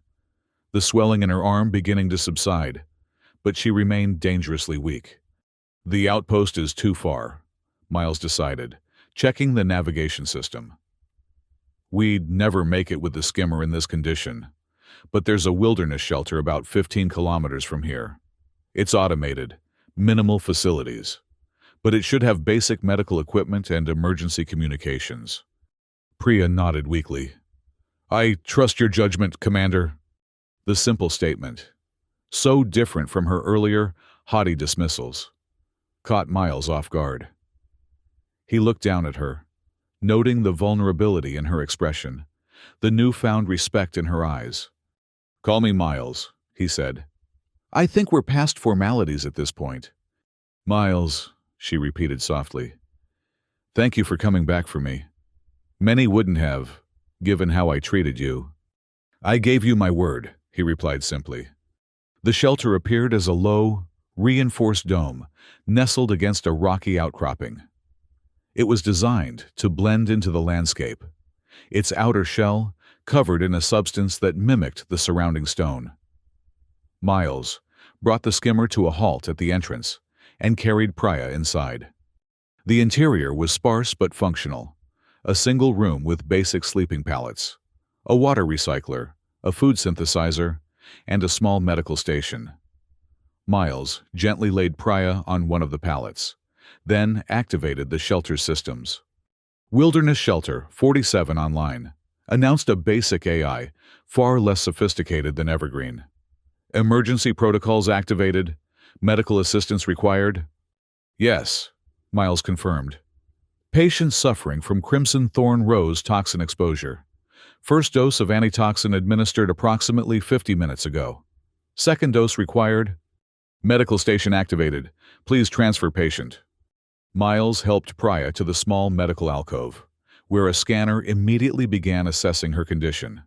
the swelling in her arm beginning to subside, but she remained dangerously weak. "The outpost is too far," Miles decided, checking the navigation system. "We'd never make it with the skimmer in this condition, but there's a wilderness shelter about 15 kilometers from here. It's automated, minimal facilities, but it should have basic medical equipment and emergency communications." Priya nodded weakly. "I trust your judgment, Commander." The simple statement, so different from her earlier, haughty dismissals, caught Miles off guard. He looked down at her, noting the vulnerability in her expression, the newfound respect in her eyes. "Call me Miles," he said. "I think we're past formalities at this point." "Miles," she repeated softly. "Thank you for coming back for me. Many wouldn't have, given how I treated you." "I gave you my word," he replied simply. The shelter appeared as a low, reinforced dome nestled against a rocky outcropping. It was designed to blend into the landscape, its outer shell covered in a substance that mimicked the surrounding stone. Miles brought the skimmer to a halt at the entrance and carried Priya inside. The interior was sparse but functional, a single room with basic sleeping pallets, a water recycler, a food synthesizer, and a small medical station. Miles gently laid Priya on one of the pallets, then activated the shelter's systems. Wilderness Shelter 47 online announced a basic AI far less sophisticated than Evergreen. "Emergency protocols activated. Medical assistance required." "Yes," Miles confirmed. "Patient suffering from Crimson Thorn Rose toxin exposure. First dose of antitoxin administered approximately 50 minutes ago. Second dose required." Medical station activated. Please transfer patient. Miles helped Priya to the small medical alcove, where a scanner immediately began assessing her condition.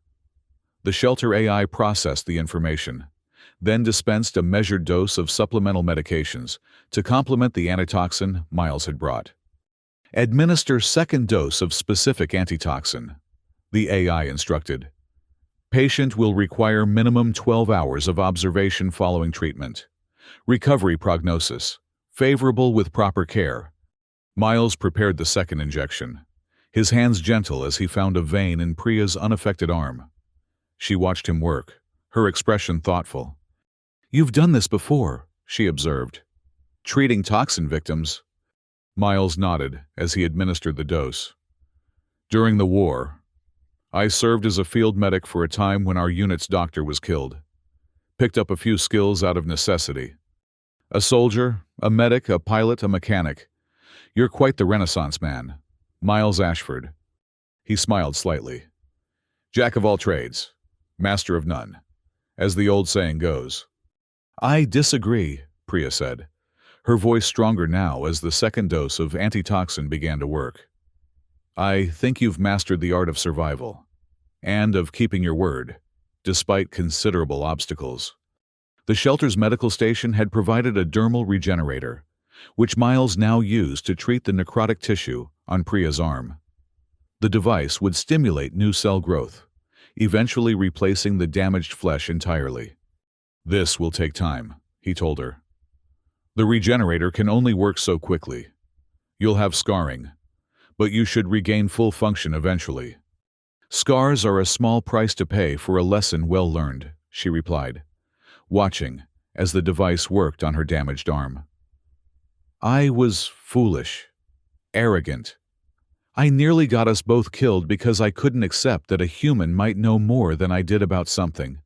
The shelter AI processed the information, then dispensed a measured dose of supplemental medications to complement the antitoxin Miles had brought. Administer second dose of specific antitoxin, the AI instructed. Patient will require minimum 12 hours of observation following treatment. Recovery prognosis, favorable with proper care. Miles prepared the second injection, his hands gentle as he found a vein in Priya's unaffected arm. She watched him work, her expression thoughtful. "You've done this before," she observed. "Treating toxin victims." Miles nodded as he administered the dose. "During the war, I served as a field medic for a time when our unit's doctor was killed. Picked up a few skills out of necessity. A soldier, a medic, a pilot, a mechanic. You're quite the Renaissance man. Miles Ashford." He smiled slightly. "Jack of all trades, master of none, as the old saying goes." "I disagree," Priya said, her voice stronger now as the second dose of antitoxin began to work. "I think you've mastered the art of survival, and of keeping your word, despite considerable obstacles." The shelter's medical station had provided a dermal regenerator, which Miles now used to treat the necrotic tissue on Priya's arm. The device would stimulate new cell growth, eventually replacing the damaged flesh entirely. "This will take time," he told her. "The regenerator can only work so quickly. You'll have scarring, but you should regain full function eventually." "Scars are a small price to pay for a lesson well learned," she replied, watching as the device worked on her damaged arm. "I was foolish, arrogant. I nearly got us both killed because I couldn't accept that a human might know more than I did about something."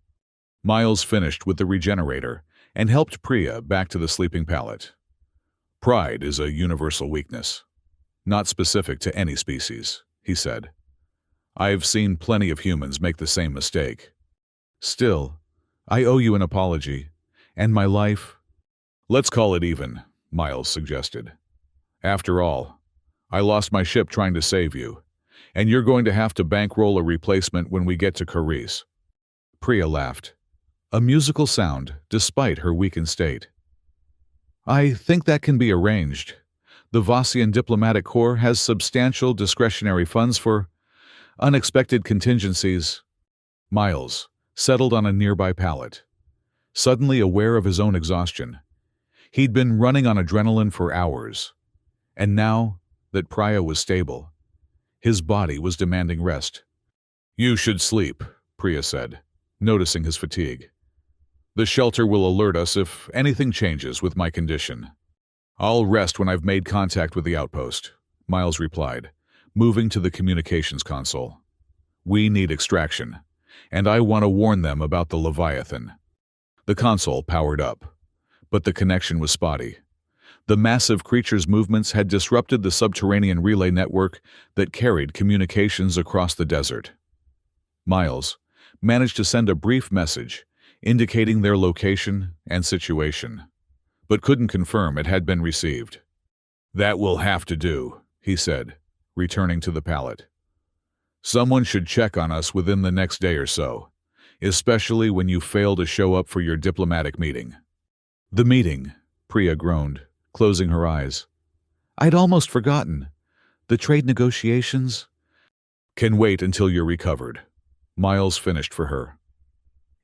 Miles finished with the regenerator and helped Priya back to the sleeping pallet. "Pride is a universal weakness, not specific to any species," he said. "I've seen plenty of humans make the same mistake. Still, I owe you an apology, and my life—" "Let's call it even," Miles suggested. "After all, I lost my ship trying to save you, and you're going to have to bankroll a replacement when we get to Carice." Priya laughed, a musical sound despite her weakened state. "I think that can be arranged. The Vossian Diplomatic Corps has substantial discretionary funds for unexpected contingencies." Miles settled on a nearby pallet, suddenly aware of his own exhaustion. He'd been running on adrenaline for hours, and now that Priya was stable, his body was demanding rest. "You should sleep," Priya said, noticing his fatigue. "The shelter will alert us if anything changes with my condition." "I'll rest when I've made contact with the outpost," Miles replied, moving to the communications console. "We need extraction, and I want to warn them about the Leviathan." The console powered up, but the connection was spotty. The massive creature's movements had disrupted the subterranean relay network that carried communications across the desert. Miles managed to send a brief message indicating their location and situation, but couldn't confirm it had been received. "That will have to do," he said, returning to the pallet. "Someone should check on us within the next day or so, especially when you fail to show up for your diplomatic meeting." "The meeting," Priya groaned, closing her eyes. "I'd almost forgotten. The trade negotiations—" "Can wait until you're recovered," Miles finished for her.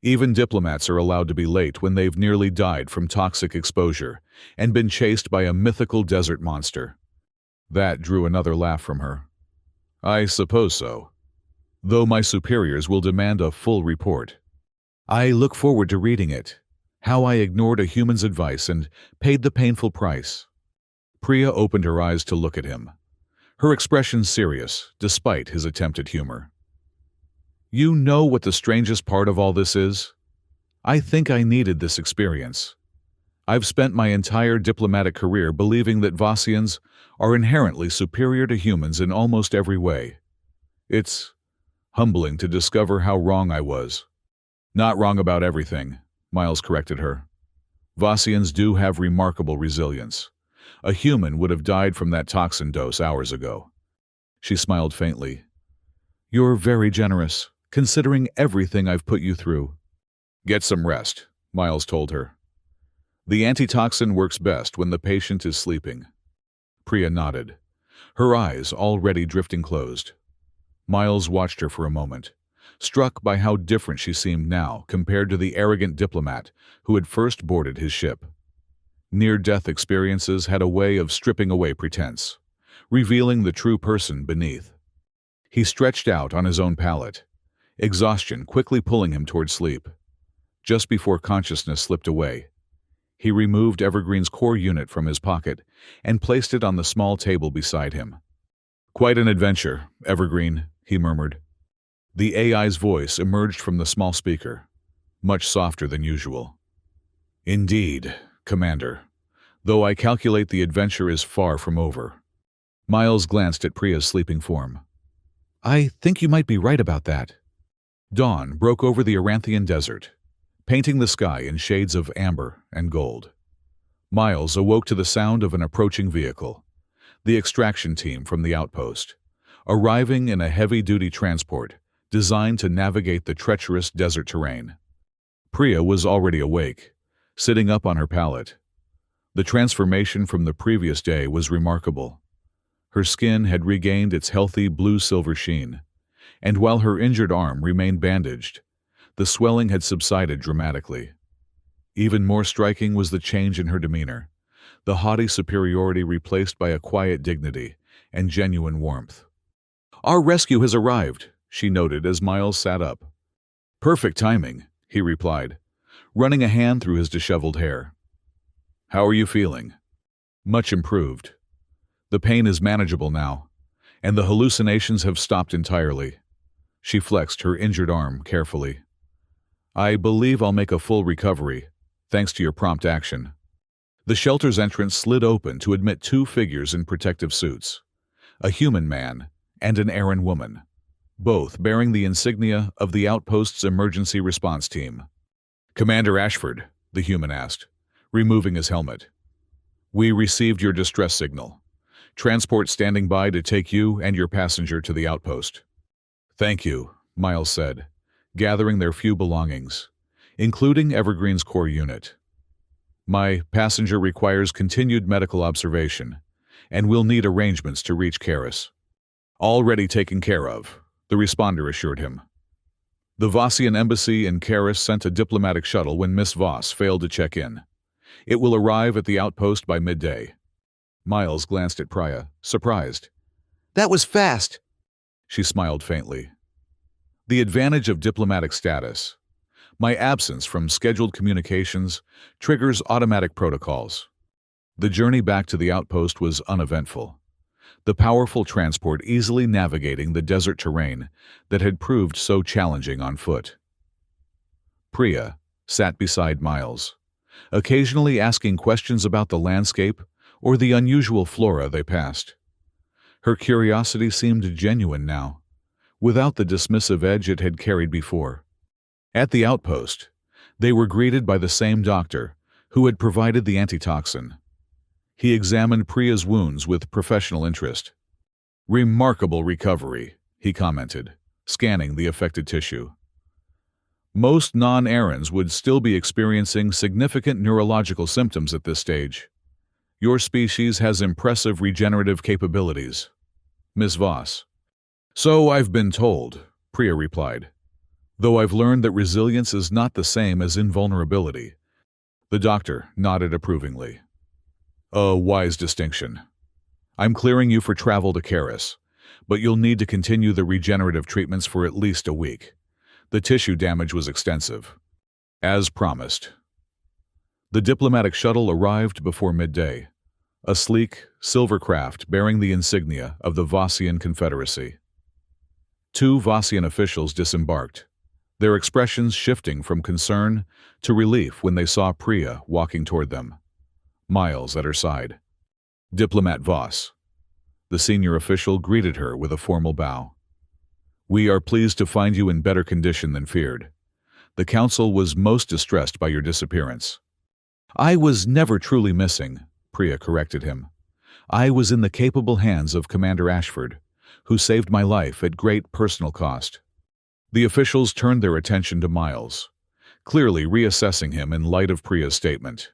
"Even diplomats are allowed to be late when they've nearly died from toxic exposure and been chased by a mythical desert monster." That drew another laugh from her. "I suppose so. Though my superiors will demand a full report." "I look forward to reading it. How I ignored a human's advice and paid the painful price." Priya opened her eyes to look at him, her expression serious despite his attempted humor. "You know what the strangest part of all this is? I think I needed this experience. I've spent my entire diplomatic career believing that Vossians are inherently superior to humans in almost every way. It's humbling to discover how wrong I was." "Not wrong about everything," Miles corrected her. Vossians do have remarkable resilience. A human would have died from that toxin dose hours ago. She smiled faintly. You're very generous, considering everything I've put you through. Get some rest, Miles told her. The antitoxin works best when the patient is sleeping. Priya nodded, her eyes already drifting closed. Miles watched her for a moment, struck by how different she seemed now compared to the arrogant diplomat who had first boarded his ship. Near-death experiences had a way of stripping away pretense, revealing the true person beneath. He stretched out on his own pallet, exhaustion quickly pulling him toward sleep. Just before consciousness slipped away, he removed Evergreen's core unit from his pocket and placed it on the small table beside him. Quite an adventure, Evergreen, he murmured. The AI's voice emerged from the small speaker, much softer than usual. Indeed, Commander, though I calculate the adventure is far from over. Miles glanced at Priya's sleeping form. I think you might be right about that. Dawn broke over the Aranthian desert, painting the sky in shades of amber and gold. Miles awoke to the sound of an approaching vehicle, the extraction team from the outpost, arriving in a heavy-duty transport designed to navigate the treacherous desert terrain. Priya was already awake, sitting up on her pallet. The transformation from the previous day was remarkable. Her skin had regained its healthy blue-silver sheen, and while her injured arm remained bandaged, the swelling had subsided dramatically. Even more striking was the change in her demeanor, the haughty superiority replaced by a quiet dignity and genuine warmth. Our rescue has arrived, she noted as Miles sat up. Perfect timing, he replied, running a hand through his disheveled hair. How are you feeling? Much improved. The pain is manageable now, and the hallucinations have stopped entirely. She flexed her injured arm carefully. I believe I'll make a full recovery, thanks to your prompt action. The shelter's entrance slid open to admit two figures in protective suits, a human man and an Aran woman, both bearing the insignia of the outpost's emergency response team. Commander Ashford, the human asked, removing his helmet. We received your distress signal. Transport standing by to take you and your passenger to the outpost. Thank you, Miles said, gathering their few belongings, including Evergreen's core unit. My passenger requires continued medical observation, and will need arrangements to reach Karis. Already taken care of, the responder assured him. The Vossian embassy in Karis sent a diplomatic shuttle when Miss Voss failed to check in. It will arrive at the outpost by midday. Miles glanced at Priya, surprised. That was fast. She smiled faintly. The advantage of diplomatic status. My absence from scheduled communications triggers automatic protocols. The journey back to the outpost was uneventful, the powerful transport easily navigating the desert terrain that had proved so challenging on foot. Priya sat beside Miles, occasionally asking questions about the landscape or the unusual flora they passed. Her curiosity seemed genuine now, without the dismissive edge it had carried before. At the outpost, they were greeted by the same doctor who had provided the antitoxin. He examined Priya's wounds with professional interest. Remarkable recovery, he commented, scanning the affected tissue. Most non-Arans would still be experiencing significant neurological symptoms at this stage. Your species has impressive regenerative capabilities. Miss Voss. So I've been told, Priya replied, though I've learned that resilience is not the same as invulnerability. The doctor nodded approvingly. A wise distinction. I'm clearing you for travel to Karis, but you'll need to continue the regenerative treatments for at least a week. The tissue damage was extensive. As promised. The diplomatic shuttle arrived before midday, a sleek, silver craft bearing the insignia of the Vossian Confederacy. Two Vossian officials disembarked, their expressions shifting from concern to relief when they saw Priya walking toward them, Miles at her side. Diplomat Voss. The senior official greeted her with a formal bow. We are pleased to find you in better condition than feared. The council was most distressed by your disappearance. I was never truly missing, Priya corrected him. I was in the capable hands of Commander Ashford, who saved my life at great personal cost. The officials turned their attention to Miles, clearly reassessing him in light of Priya's statement.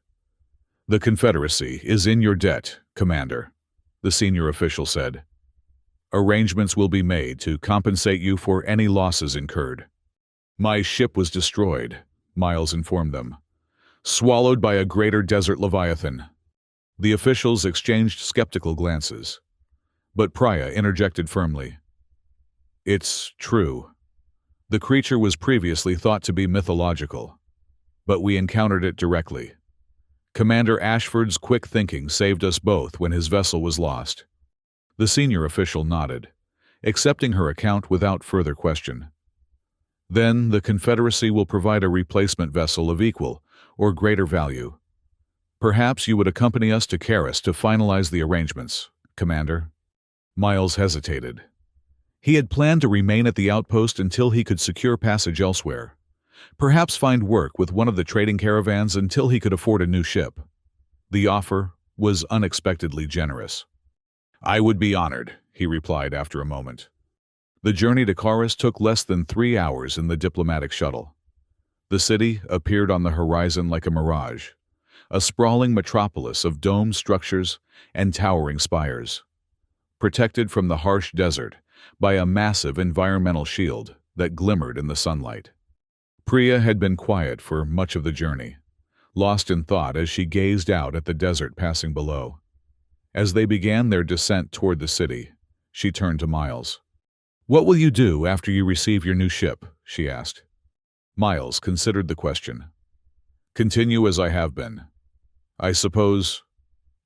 The Confederacy is in your debt, Commander, the senior official said. Arrangements will be made to compensate you for any losses incurred. My ship was destroyed, Miles informed them, swallowed by a greater desert leviathan. The officials exchanged skeptical glances, but Priya interjected firmly. It's true. The creature was previously thought to be mythological, but we encountered it directly. Commander Ashford's quick thinking saved us both when his vessel was lost. The senior official nodded, accepting her account without further question. Then the Confederacy will provide a replacement vessel of equal or greater value. Perhaps you would accompany us to Karis to finalize the arrangements, Commander. Miles hesitated. He had planned to remain at the outpost until he could secure passage elsewhere, perhaps find work with one of the trading caravans until he could afford a new ship. The offer was unexpectedly generous. I would be honored, he replied after a moment. The journey to Karis took less than 3 hours in the diplomatic shuttle. The city appeared on the horizon like a mirage, a sprawling metropolis of domed structures and towering spires, protected from the harsh desert by a massive environmental shield that glimmered in the sunlight. Priya had been quiet for much of the journey, lost in thought as she gazed out at the desert passing below. As they began their descent toward the city, she turned to Miles. What will you do after you receive your new ship? She asked. Miles considered the question. Continue as I have been. I suppose,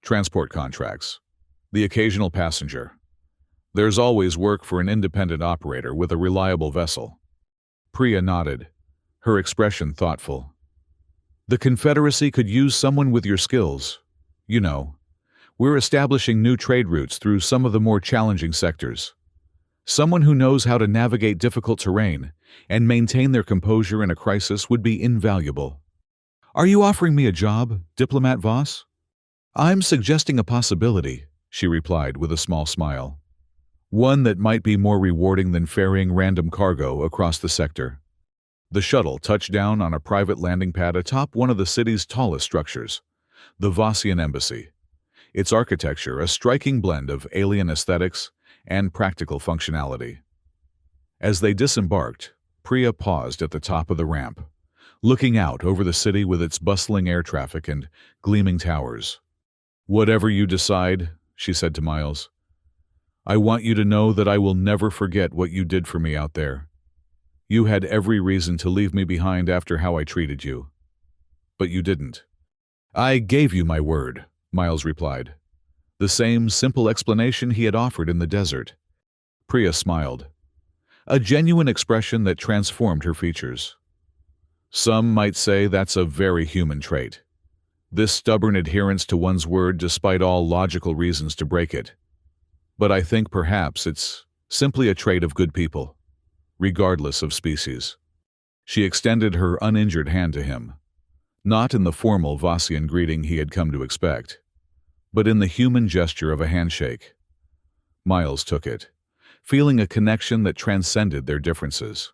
transport contracts, the occasional passenger. There's always work for an independent operator with a reliable vessel. Priya nodded, her expression thoughtful. The Confederacy could use someone with your skills. You know, we're establishing new trade routes through some of the more challenging sectors. Someone who knows how to navigate difficult terrain and maintain their composure in a crisis would be invaluable. Are you offering me a job, Diplomat Voss? I'm suggesting a possibility, she replied with a small smile. One that might be more rewarding than ferrying random cargo across the sector. The shuttle touched down on a private landing pad atop one of the city's tallest structures, the Vossian Embassy. Its architecture a striking blend of alien aesthetics and practical functionality. As they disembarked, Priya paused at the top of the ramp, looking out over the city with its bustling air traffic and gleaming towers. Whatever you decide, she said to Miles, I want you to know that I will never forget what you did for me out there. You had every reason to leave me behind after how I treated you. But you didn't. I gave you my word, Miles replied. The same simple explanation he had offered in the desert. Priya smiled, a genuine expression that transformed her features. Some might say that's a very human trait. This stubborn adherence to one's word despite all logical reasons to break it. But I think perhaps it's simply a trait of good people, regardless of species. She extended her uninjured hand to him, not in the formal Vossian greeting he had come to expect, but in the human gesture of a handshake. Miles took it, feeling a connection that transcended their differences.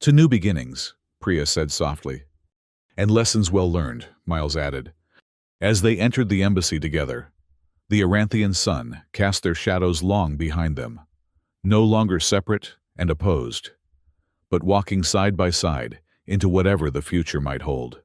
To new beginnings, Priya said softly. And lessons well learned, Miles added. As they entered the embassy together, the Aranthian sun cast their shadows long behind them, no longer separate and opposed, but walking side by side into whatever the future might hold.